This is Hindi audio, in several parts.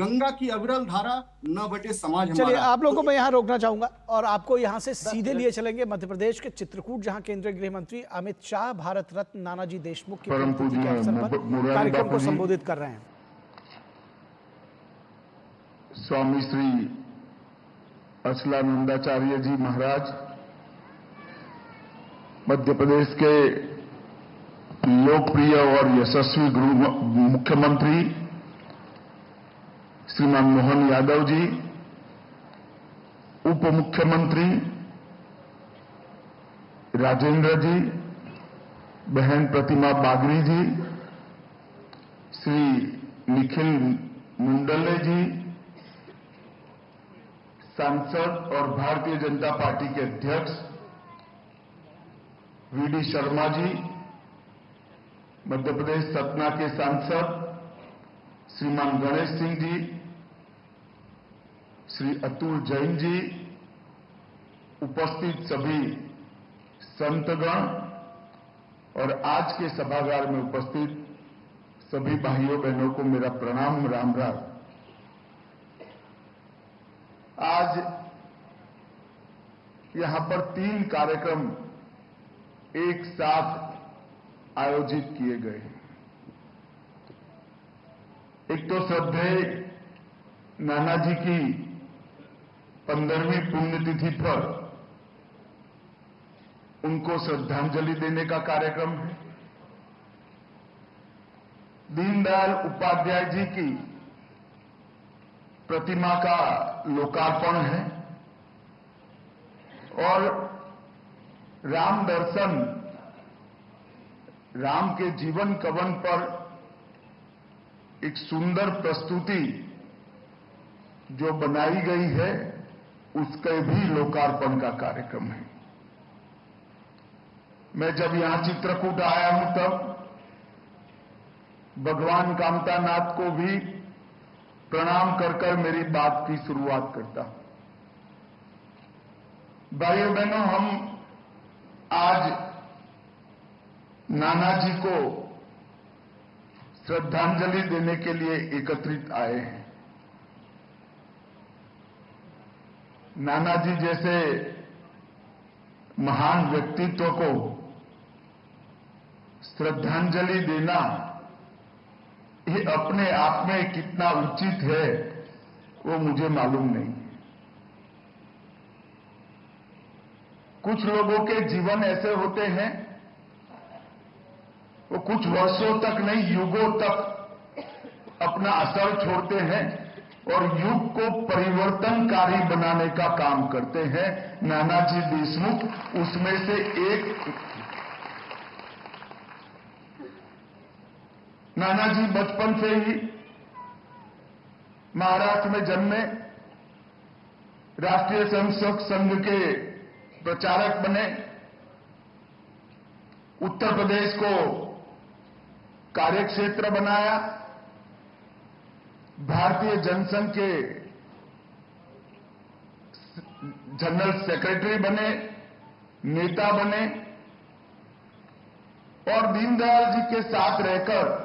गंगा की अविरल धारा न बटे समाज हमारा। चलिए, आप लोगों को मैं यहाँ रोकना चाहूंगा और आपको यहाँ से सीधे लिए चलेंगे मध्य प्रदेश के चित्रकूट, जहाँ केंद्रीय गृह मंत्री अमित शाह भारत रत्न नानाजी देशमुख की पुण्यतिथि के अवसर पर कार्यक्रम को संबोधित कर रहे हैं। स्वामी श्री अचलानंदाचार्य जी महाराज, मध्य प्रदेश के लोकप्रिय और यशस्वी मुख्यमंत्री श्रीमान मोहन यादव जी, उप मुख्यमंत्री राजेंद्र जी, बहन प्रतिमा बागरी जी, श्री निखिल मुंडले जी, सांसद और भारतीय जनता पार्टी के अध्यक्ष वीडी शर्मा जी, मध्य प्रदेश सतना के सांसद श्रीमान गणेश सिंह जी, श्री अतुल जैन जी, उपस्थित सभी संतगण और आज के सभागार में उपस्थित सभी भाइयों बहनों को मेरा प्रणाम, राम राम। आज यहां पर 3 कार्यक्रम एक साथ आयोजित किए गए। एक तो श्रद्धेय नानाजी की 15वीं पुण्यतिथि पर उनको श्रद्धांजलि देने का कार्यक्रम है। दीनदयाल उपाध्याय जी की प्रतिमा का लोकार्पण है और राम दर्शन, राम के जीवन कवन पर एक सुंदर प्रस्तुति जो बनाई गई है उसके भी लोकार्पण का कार्यक्रम है। मैं जब यहां चित्रकूट आया हूं तब भगवान कामतानाथ को भी प्रणाम कर मेरी बात की शुरुआत करता हूं। भाइयों बहनों, हम आज नानाजी को श्रद्धांजलि देने के लिए एकत्रित आए हैं। नानाजी जैसे महान व्यक्तित्व को श्रद्धांजलि देना ये अपने आप में कितना उचित है वो मुझे मालूम नहीं। कुछ लोगों के जीवन ऐसे होते हैं वो कुछ वर्षों तक नहीं, युगों तक अपना असर छोड़ते हैं और युग को परिवर्तनकारी बनाने का काम करते हैं। नानाजी देशमुख उसमें से एक। नानाजी बचपन से ही महाराष्ट्र में जन्मे, राष्ट्रीय स्वयंसेवक संघ के प्रचारक बने, उत्तर प्रदेश को कार्यक्षेत्र बनाया, भारतीय जनसंघ के जनरल सेक्रेटरी बने, नेता बने और दीनदयाल जी के साथ रहकर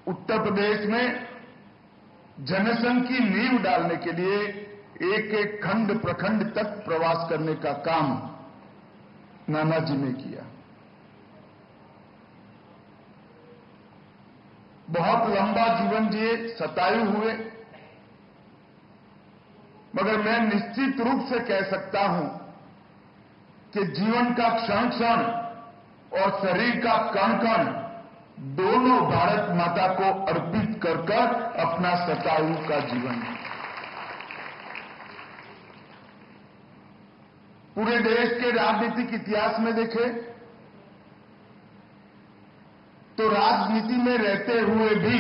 उत्तर प्रदेश में जनसंघ की नींव डालने के लिए एक एक खंड प्रखंड तक प्रवास करने का काम नानाजी ने किया। बहुत लंबा जीवन जिए, शतायु हुए, मगर मैं निश्चित रूप से कह सकता हूं कि जीवन का क्षण क्षण और शरीर का कण कण दोनों भारत माता को अर्पित कर अपना शतायु का जीवन। पूरे देश के राजनीतिक इतिहास में देखें तो राजनीति में रहते हुए भी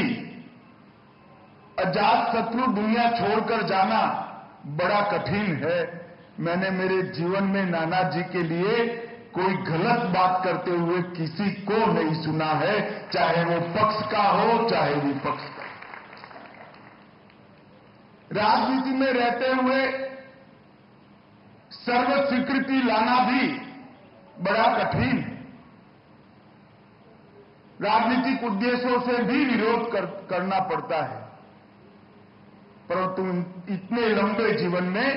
अजात शत्रु दुनिया छोड़कर जाना बड़ा कठिन है। मैंने मेरे जीवन में नानाजी के लिए कोई गलत बात करते हुए किसी को नहीं सुना है, चाहे वो पक्ष का हो चाहे विपक्ष का। राजनीति में रहते हुए सर्व स्वीकृति लाना भी बड़ा कठिन है। राजनीतिक उद्देश्यों से भी विरोध करना पड़ता है। परंतु इतने लंबे जीवन में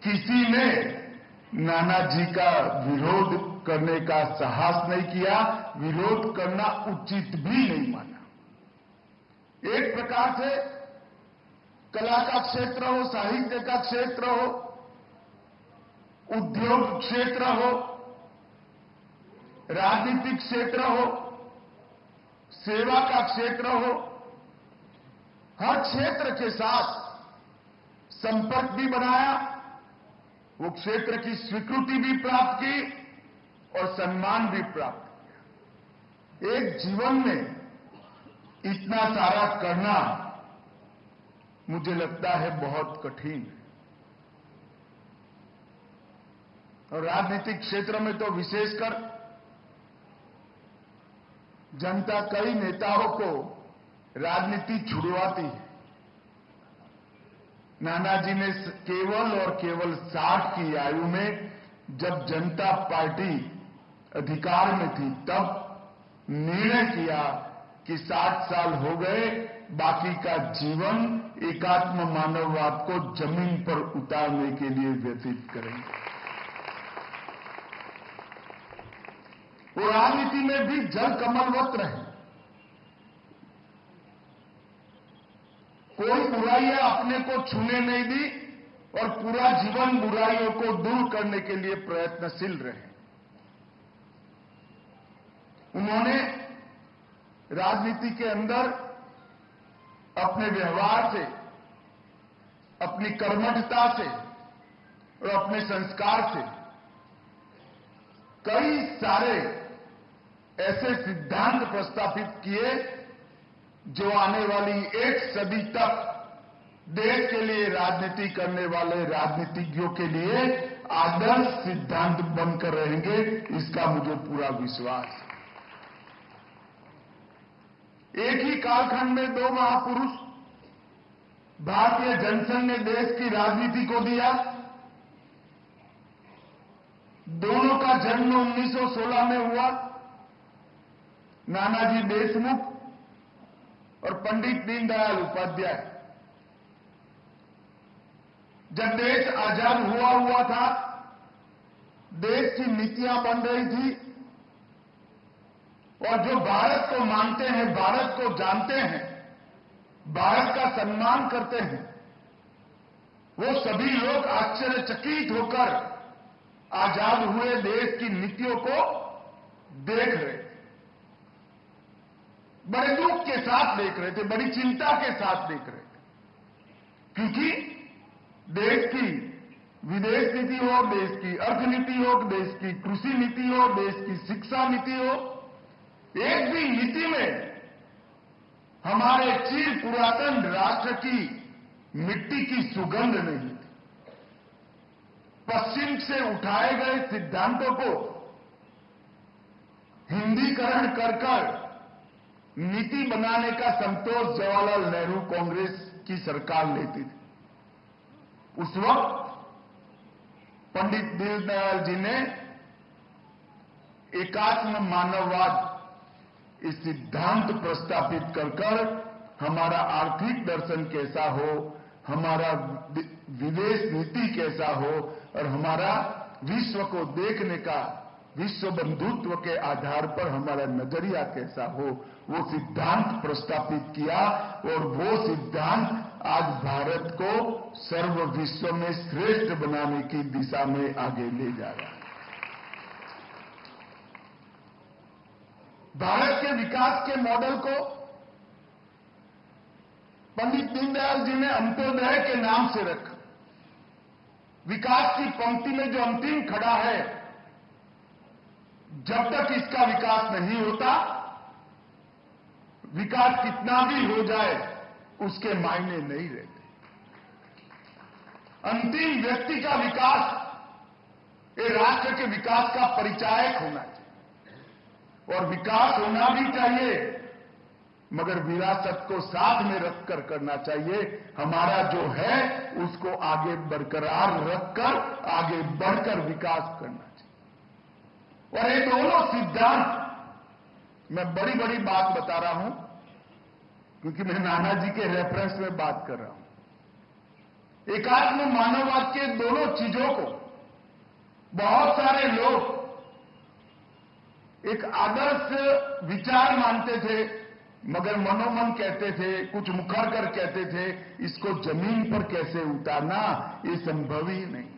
किसी ने नाना जी का विरोध करने का साहस नहीं किया, विरोध करना उचित भी नहीं माना। एक प्रकार से कला का क्षेत्र हो, साहित्य का क्षेत्र हो, उद्योग क्षेत्र हो, राजनीतिक क्षेत्र हो, सेवा का क्षेत्र हो, हर क्षेत्र के साथ संपर्क भी बनाया, वो क्षेत्र की स्वीकृति भी प्राप्त की और सम्मान भी प्राप्त किया। एक जीवन में इतना सारा करना मुझे लगता है बहुत कठिन है। और राजनीतिक क्षेत्र में तो विशेषकर जनता कई नेताओं को राजनीति छुड़वाती है। नाना जी ने केवल और केवल 60 की आयु में, जब जनता पार्टी अधिकार में थी, तब निर्णय किया कि 60 साल हो गए, बाकी का जीवन एकात्म मानववाद को जमीन पर उतारने के लिए व्यतीत करेंगे। वो राजनीति में भी जल कमलवत रहे। कोई बुराइयां अपने को छूने नहीं दी और पूरा जीवन बुराइयों को दूर करने के लिए प्रयत्नशील रहे। उन्होंने राजनीति के अंदर अपने व्यवहार से, अपनी कर्मठता से और अपने संस्कार से कई सारे ऐसे सिद्धांत प्रस्तापित किए जो आने वाली एक सदी तक देश के लिए राजनीति करने वाले राजनीतिज्ञों के लिए आदर्श सिद्धांत बनकर रहेंगे, इसका मुझे पूरा विश्वास है। एक ही कालखंड में दो महापुरुष भारतीय जनसंघ ने देश की राजनीति को दिया। दोनों का जन्म 1916 में हुआ। नानाजी देशमुख और पंडित दीनदयाल उपाध्याय। जब देश आजाद हुआ था, देश की नीतियां बन रही थी और जो भारत को मानते हैं, भारत को जानते हैं, भारत का सम्मान करते हैं, वो सभी लोग आश्चर्यचकित होकर आजाद हुए देश की नीतियों को देख रहे थे। बड़े दुख के साथ देख रहे थे, बड़ी चिंता के साथ देख रहे थे, क्योंकि देश की विदेश नीति हो, देश की अर्थनीति हो, देश की कृषि नीति हो, देश की शिक्षा नीति हो, एक भी नीति में हमारे चिर पुरातन राष्ट्र की मिट्टी की सुगंध नहीं थी। पश्चिम से उठाए गए सिद्धांतों को हिंदीकरण कर नीति बनाने का संतोष जवाहरलाल नेहरू कांग्रेस की सरकार लेती थी। उस वक्त पंडित दीनदयाल जी ने एकात्म मानववाद इस सिद्धांत प्रस्तापित कर हमारा आर्थिक दर्शन कैसा हो, हमारा विदेश नीति कैसा हो और हमारा विश्व को देखने का, विश्व बंधुत्व के आधार पर हमारा नजरिया कैसा हो, वो सिद्धांत प्रस्तापित किया। और वो सिद्धांत आज भारत को सर्व विश्व में श्रेष्ठ बनाने की दिशा में आगे ले जा रहा है। भारत के विकास के मॉडल को पंडित दीनदयाल जी ने अंत्योदय के नाम से रखा। विकास की पंक्ति में जो अंतिम खड़ा है, जब तक इसका विकास नहीं होता, विकास कितना भी हो जाए उसके मायने नहीं रहते। अंतिम व्यक्ति का विकास ये राष्ट्र के विकास का परिचायक होना चाहिए और विकास होना भी चाहिए, मगर विरासत को साथ में रखकर करना चाहिए। हमारा जो है उसको आगे बरकरार रखकर आगे बढ़कर विकास करना चाहिए। और ये दोनों सिद्धांत, मैं बड़ी बड़ी बात बता रहा हूं क्योंकि मैं नाना जी के रेफरेंस में बात कर रहा हूं। एकात्म मानववाद के दोनों चीजों को बहुत सारे लोग एक आदर्श विचार मानते थे, मगर मनोमन कहते थे, कुछ मुखर कर कहते थे, इसको जमीन पर कैसे उतारना, ये संभव ही नहीं।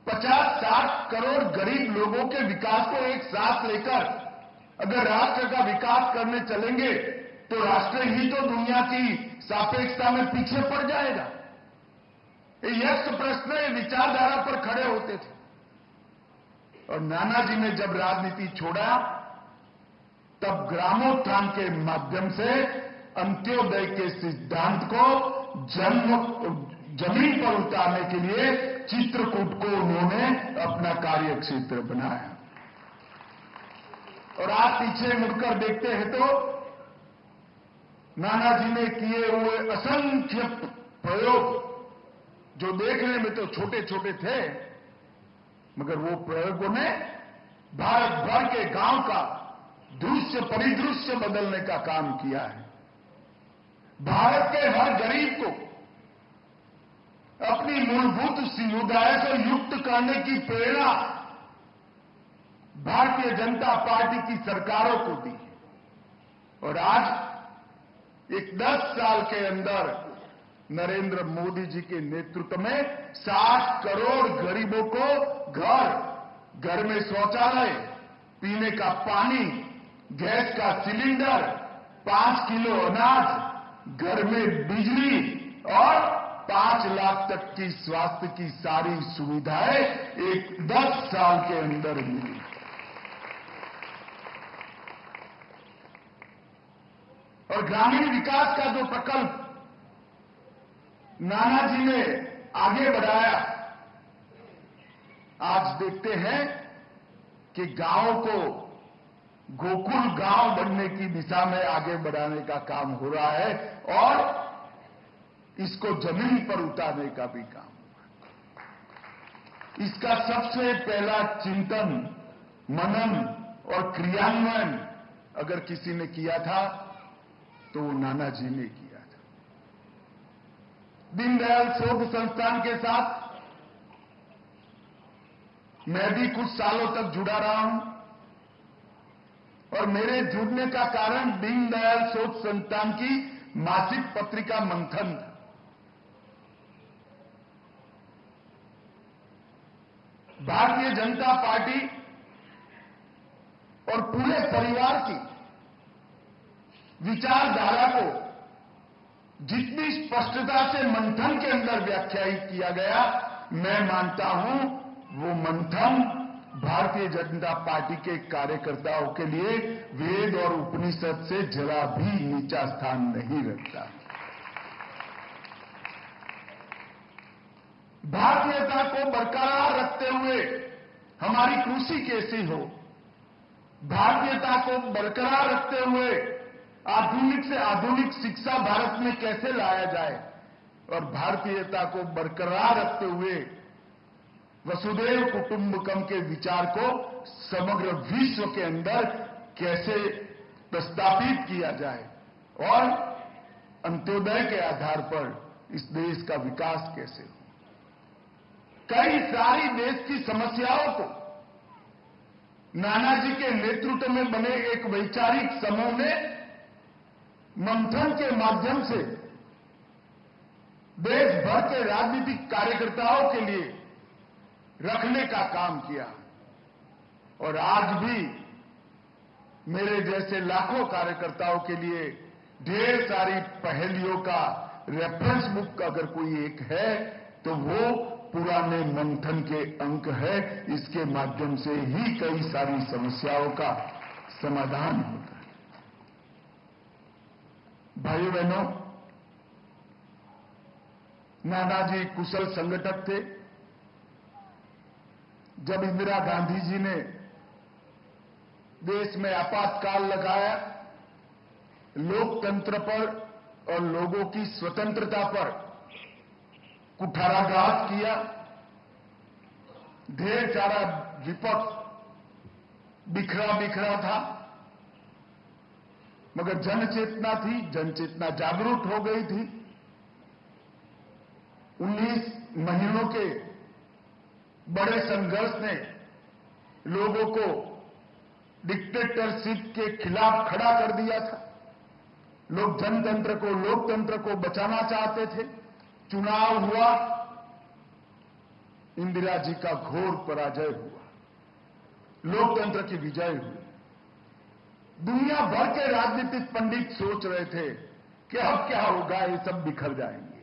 50-60 करोड़ गरीब लोगों के विकास को एक साथ लेकर अगर राष्ट्र का विकास करने चलेंगे तो राष्ट्र ही तो दुनिया की सापेक्षता में पीछे पड़ जाएगा। ये यक्ष प्रश्न विचारधारा पर खड़े होते थे। और नानाजी ने जब राजनीति छोड़ा तब ग्रामोत्थान के माध्यम से अंत्योदय के सिद्धांत को जमीन पर उतारने के लिए चित्रकूट को उन्होंने अपना कार्य क्षेत्र बनाया। और आप पीछे मुड़कर देखते हैं तो नानाजी ने किए हुए असंख्य प्रयोग, जो देखने में तो छोटे छोटे थे, मगर वो प्रयोगों ने भारत भर के गांव का दृश्य परिदृश्य बदलने का काम किया है। भारत के हर गरीब को अपनी मूलभूत सुविधाएं से युक्त करने की प्रेरणा भारतीय जनता पार्टी की सरकारों को दी। और आज एक 10 साल के अंदर नरेंद्र मोदी जी के नेतृत्व में 60 करोड़ गरीबों को घर में शौचालय, पीने का पानी, गैस का सिलेंडर, 5 किलो अनाज, घर में बिजली और 5 लाख तक की स्वास्थ्य की सारी सुविधाएं एक 10 साल के अंदर मिली। और ग्रामीण विकास का जो प्रकल्प नानाजी ने आगे बढ़ाया, आज देखते हैं कि गांव को गोकुल गांव बनने की दिशा में आगे बढ़ाने का काम हो रहा है और इसको जमीन पर उतारने का भी काम हुआ। इसका सबसे पहला चिंतन, मनन और क्रियान्वयन अगर किसी ने किया था तो वो नानाजी ने किया था। दीनदयाल शोध संस्थान के साथ मैं भी कुछ सालों तक जुड़ा रहा हूं और मेरे जुड़ने का कारण दीनदयाल शोध संस्थान की मासिक पत्रिका मंथन था। भारतीय जनता पार्टी और पूरे परिवार की विचारधारा को जितनी स्पष्टता से मंथन के अंदर व्याख्यायित किया गया, मैं मानता हूं वो मंथन भारतीय जनता पार्टी के कार्यकर्ताओं के लिए वेद और उपनिषद से जरा भी नीचा स्थान नहीं रखता। भारतीयता को बरकरार रखते हुए हमारी कृषि कैसी हो, भारतीयता को बरकरार रखते हुए आधुनिक से आधुनिक शिक्षा भारत में कैसे लाया जाए और भारतीयता को बरकरार रखते हुए वसुधैव कुटुंबकम के विचार को समग्र विश्व के अंदर कैसे प्रस्तावित किया जाए और अंत्योदय के आधार पर इस देश का विकास कैसे हो। कई सारी देश की समस्याओं को नानाजी के नेतृत्व में बने एक वैचारिक समूह ने मंथन के माध्यम से देश भर के राजनीतिक कार्यकर्ताओं के लिए रखने का काम किया और आज भी मेरे जैसे लाखों कार्यकर्ताओं के लिए ढेर सारी पहेलियों का रेफरेंस बुक अगर कोई एक है तो वो पुराने मंथन के अंक है। इसके माध्यम से ही कई सारी समस्याओं का समाधान होता है। भाइयों बहनों, नानाजी कुशल संगठक थे। जब इंदिरा गांधी जी ने देश में आपातकाल लगाया, लोकतंत्र पर और लोगों की स्वतंत्रता पर कुठाराघात किया, ढेर सारा विपक्ष बिखरा था, मगर जन चेतना थी, जन चेतना जागरूक हो गई थी। 19 महीनों के बड़े संघर्ष ने लोगों को डिक्टेटरशिप के खिलाफ खड़ा कर दिया था। लोग जनतंत्र को, लोकतंत्र को बचाना चाहते थे। चुनाव हुआ, इंदिरा जी का घोर पराजय हुआ, लोकतंत्र की विजय हुई। दुनिया भर के राजनीतिक पंडित सोच रहे थे कि अब क्या होगा, ये सब बिखर जाएंगे।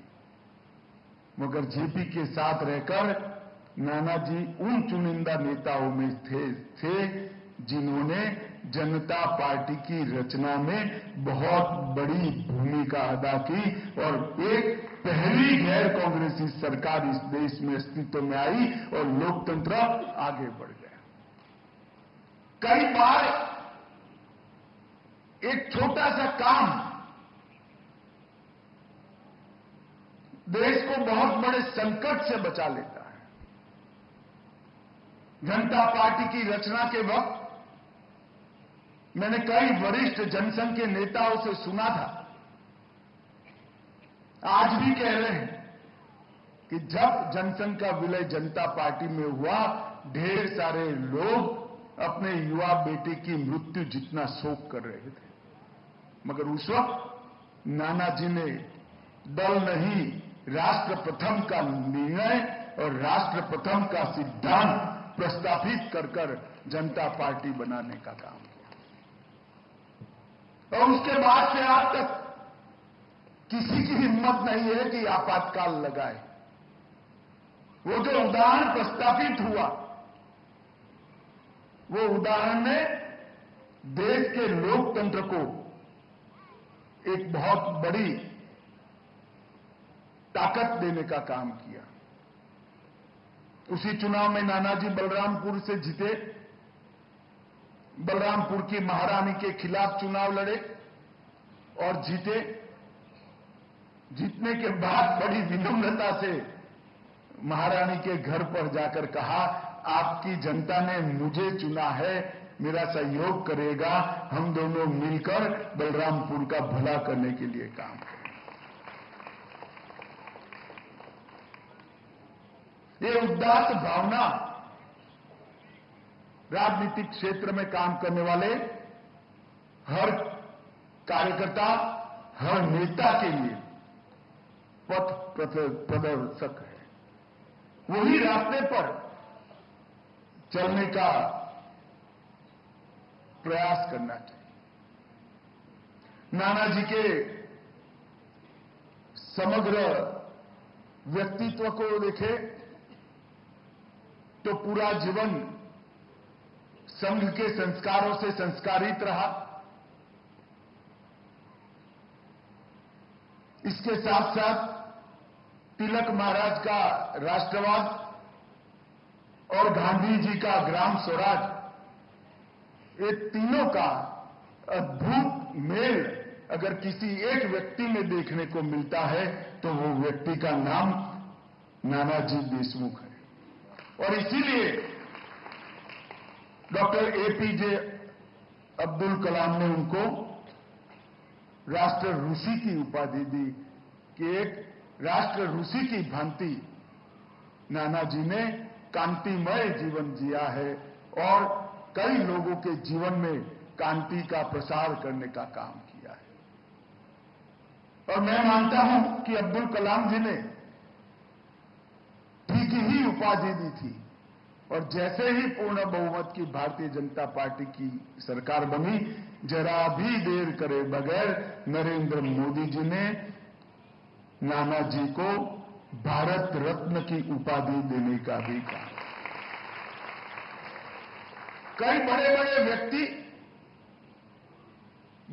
मगर जेपी के साथ रहकर नानाजी उन चुनिंदा नेताओं में थे जिन्होंने जनता पार्टी की रचना में बहुत बड़ी भूमिका अदा की और एक पहली गैर कांग्रेसी सरकार इस देश में अस्तित्व में आई और लोकतंत्र आगे बढ़ गया। कई बार एक छोटा सा काम देश को बहुत बड़े संकट से बचा लेता है। जनता पार्टी की रचना के वक्त मैंने कई वरिष्ठ जनसंघ के नेताओं से सुना था, आज भी कह रहे हैं कि जब जनसंघ का विलय जनता पार्टी में हुआ, ढेर सारे लोग अपने युवा बेटे की मृत्यु जितना शोक कर रहे थे। मगर उस वक्त नानाजी ने दल नहीं, राष्ट्र प्रथम का निर्णय और राष्ट्र प्रथम का सिद्धांत प्रस्तावित कर जनता पार्टी बनाने का काम किया। और उसके बाद से आज तक किसी की हिम्मत नहीं है कि आपातकाल लगाए। वो जो उदाहरण प्रस्तावित हुआ, वो उदाहरण ने देश के लोकतंत्र को एक बहुत बड़ी ताकत देने का काम किया। उसी चुनाव में नानाजी बलरामपुर से जीते, बलरामपुर की महारानी के खिलाफ चुनाव लड़े और जीते। जीतने के बाद बड़ी विनम्रता से महारानी के घर पर जाकर कहा, आपकी जनता ने मुझे चुना है, मेरा सहयोग करेगा, हम दोनों मिलकर बलरामपुर का भला करने के लिए काम करें। ये उदात्त भावना राजनीतिक क्षेत्र में काम करने वाले हर कार्यकर्ता, हर नेता के लिए पथ प्रदर्शक है। वही रास्ते पर चलने का प्रयास करना चाहिए। नानाजी के समग्र व्यक्तित्व को देखें तो पूरा जीवन संघ के संस्कारों से संस्कारित रहा। इसके साथ साथ तिलक महाराज का राष्ट्रवाद और गांधी जी का ग्राम स्वराज, ये तीनों का अद्भुत मेल अगर किसी एक व्यक्ति में देखने को मिलता है तो वो व्यक्ति का नाम नानाजी देशमुख है। और इसीलिए डॉक्टर एपीजे अब्दुल कलाम ने उनको राष्ट्र ऋषि की उपाधि दी कि एक राष्ट्र ऋषि की भांति नानाजी ने कांतिमय जीवन जिया है और कई लोगों के जीवन में कांति का प्रसार करने का काम किया है। और मैं मानता हूं कि अब्दुल कलाम जी ने ठीक ही उपाधि दी थी। और जैसे ही पूर्ण बहुमत की भारतीय जनता पार्टी की सरकार बनी, जरा भी देर करे बगैर नरेंद्र मोदी जी ने नानाजी को भारत रत्न की उपाधि देने का भी काम। कई बड़े बड़े व्यक्ति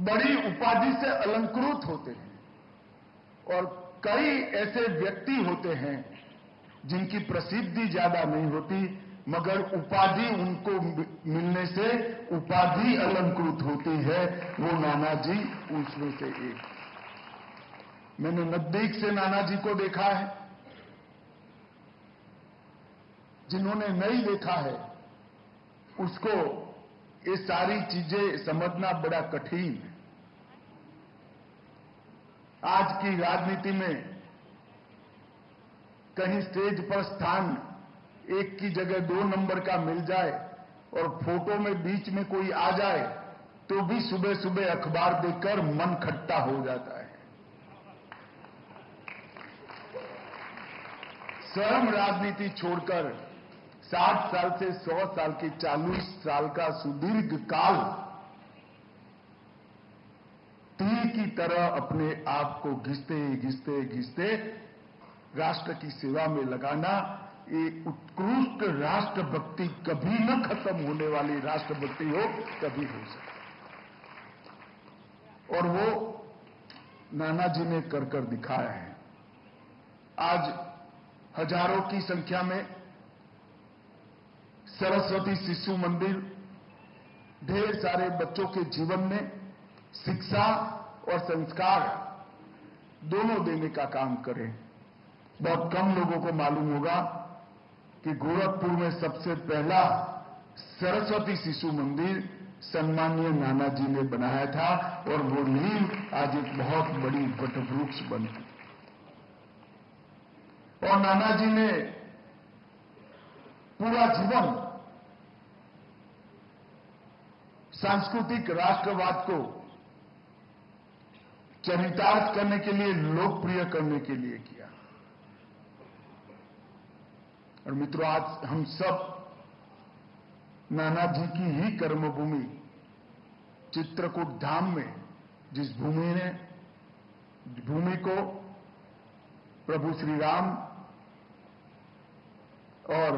बड़ी उपाधि से अलंकृत होते हैं और कई ऐसे व्यक्ति होते हैं जिनकी प्रसिद्धि ज्यादा नहीं होती, मगर उपाधि उनको मिलने से उपाधि अलंकृत होती है। वो नानाजी उसमें से एक। मैंने नजदीक से नानाजी को देखा है, जिन्होंने नहीं देखा है उसको ये सारी चीजें समझना बड़ा कठिन है। आज की राजनीति में कहीं स्टेज पर स्थान एक की जगह 2 नंबर का मिल जाए और फोटो में बीच में कोई आ जाए तो भी सुबह सुबह अखबार देखकर मन खट्टा हो जाता है। स्वयं राजनीति छोड़कर 60 साल से 100 साल की 40 साल का सुदीर्घ काल तीर की तरह अपने आप को घिसते राष्ट्र की सेवा में लगाना, ये उत्कृष्ट राष्ट्रभक्ति कभी न खत्म होने वाली राष्ट्रभक्ति हो, कभी हो सके। और वो नानाजी ने कर दिखाया है। आज हजारों की संख्या में सरस्वती शिशु मंदिर ढेर सारे बच्चों के जीवन में शिक्षा और संस्कार दोनों देने का काम करें। बहुत कम लोगों को मालूम होगा कि गोरखपुर में सबसे पहला सरस्वती शिशु मंदिर सम्मानीय नानाजी ने बनाया था और वो नींव आज एक बहुत बड़ी वटवृक्ष बन गई। और नानाजी ने पूरा जीवन सांस्कृतिक राष्ट्रवाद को चरितार्थ करने के लिए, लोकप्रिय करने के लिए किया। और मित्रों, आज हम सब नानाजी की ही कर्मभूमि चित्रकूट धाम में, जिस भूमि को प्रभु श्री राम और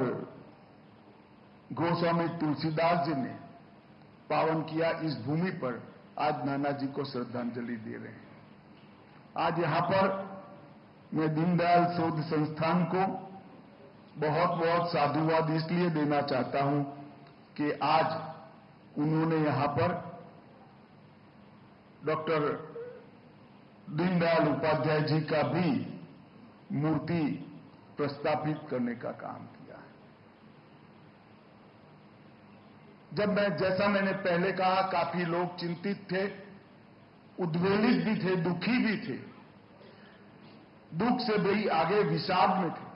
गोस्वामी तुलसीदास जी ने पावन किया, इस भूमि पर आज नानाजी को श्रद्धांजलि दे रहे हैं। आज यहां पर मैं दीनदयाल शोध संस्थान को बहुत बहुत साधुवाद इसलिए देना चाहता हूं कि आज उन्होंने यहां पर डॉक्टर दीनदयाल उपाध्याय जी का भी मूर्ति प्रस्तापित करने का काम किया है। जैसा मैंने पहले कहा, काफी लोग चिंतित थे, उद्वेलित भी थे, दुखी भी थे, दुख से भी आगे विषाद में थे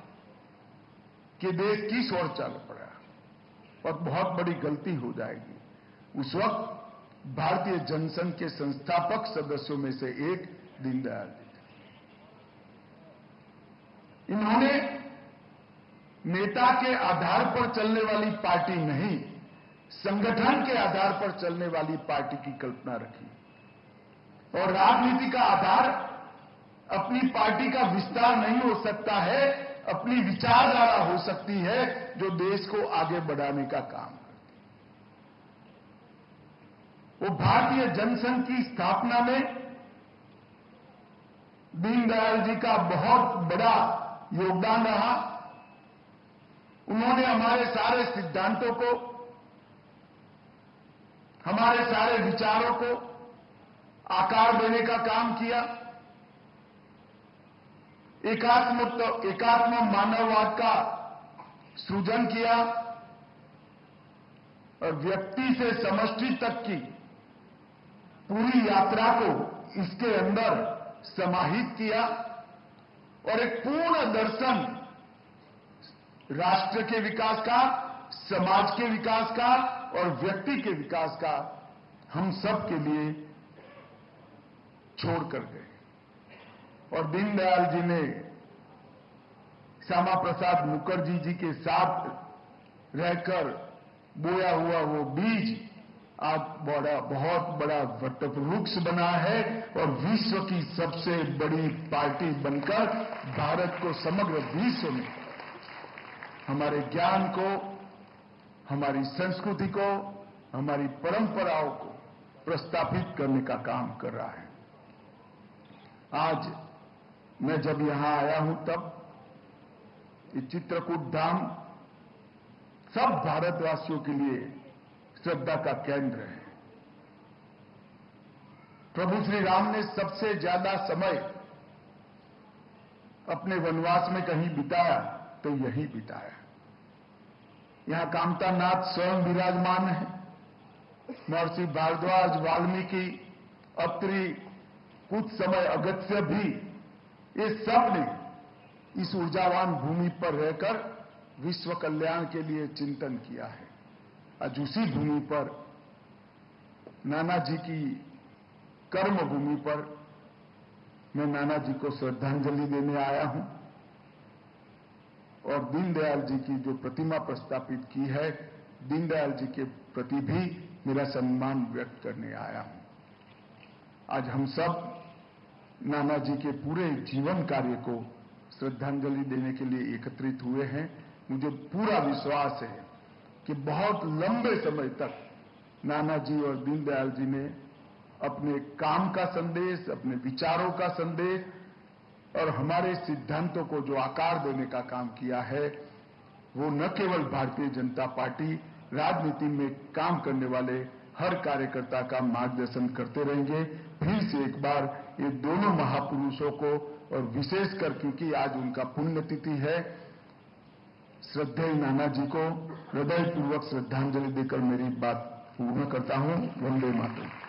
कि देश किस ओर चल पड़ा और बहुत बड़ी गलती हो जाएगी। उस वक्त भारतीय जनसंघ के संस्थापक सदस्यों में से एक दीनदयाल जी थे। इन्होंने नेता के आधार पर चलने वाली पार्टी नहीं, संगठन के आधार पर चलने वाली पार्टी की कल्पना रखी। और राजनीति का आधार अपनी पार्टी का विस्तार नहीं हो सकता है, अपनी विचारधारा हो सकती है जो देश को आगे बढ़ाने का काम करती है। वो भारतीय जनसंघ की स्थापना में दीनदयाल जी का बहुत बड़ा योगदान रहा। उन्होंने हमारे सारे सिद्धांतों को, हमारे सारे विचारों को आकार देने का काम किया। एकात्म मानववाद का सृजन किया और व्यक्ति से समष्टि तक की पूरी यात्रा को इसके अंदर समाहित किया और एक पूर्ण दर्शन राष्ट्र के विकास का, समाज के विकास का और व्यक्ति के विकास का हम सब के लिए छोड़ कर गए। और दीनदयाल जी ने श्यामा प्रसाद मुखर्जी जी के साथ रहकर बोया हुआ वो बीज आज बहुत बड़ा वटवृक्ष बना है और विश्व की सबसे बड़ी पार्टी बनकर भारत को, समग्र विश्व में हमारे ज्ञान को, हमारी संस्कृति को, हमारी परंपराओं को प्रस्थापित करने का काम कर रहा है। आज मैं जब यहां आया हूं तब ये चित्रकूट धाम सब भारतवासियों के लिए श्रद्धा का केंद्र है। प्रभु श्री राम ने सबसे ज्यादा समय अपने वनवास में कहीं बिताया तो यहीं बिताया। यहां कामतानाथ स्वयं विराजमान है। महर्षि भारद्वाज, वाल्मीकि, अत्रि, कुछ समय अगत्य भी, ये सब ने इस ऊर्जावान भूमि पर रहकर विश्व कल्याण के लिए चिंतन किया है। आज उसी भूमि पर, नाना जी की कर्म भूमि पर मैं नाना जी को श्रद्धांजलि देने आया हूं और दीनदयाल जी की जो प्रतिमा प्रस्थापित की है, दीनदयाल जी के प्रति भी मेरा सम्मान व्यक्त करने आया हूं। आज हम सब नाना जी के पूरे जीवन कार्य को श्रद्धांजलि देने के लिए एकत्रित हुए हैं। मुझे पूरा विश्वास है कि बहुत लंबे समय तक नाना जी और दीनदयाल जी ने अपने काम का संदेश, अपने विचारों का संदेश और हमारे सिद्धांतों को जो आकार देने का काम किया है, वो न केवल भारतीय जनता पार्टी, राजनीति में काम करने वाले हर कार्यकर्ता का मार्गदर्शन करते रहेंगे। फिर से एक बार ये दोनों महापुरुषों को, और विशेषकर क्योंकि आज उनका पुण्यतिथि है, श्रद्धेय नाना जी को हृदयपूर्वक श्रद्धांजलि देकर मेरी बात पूर्ण करता हूं। वंदे मातरम।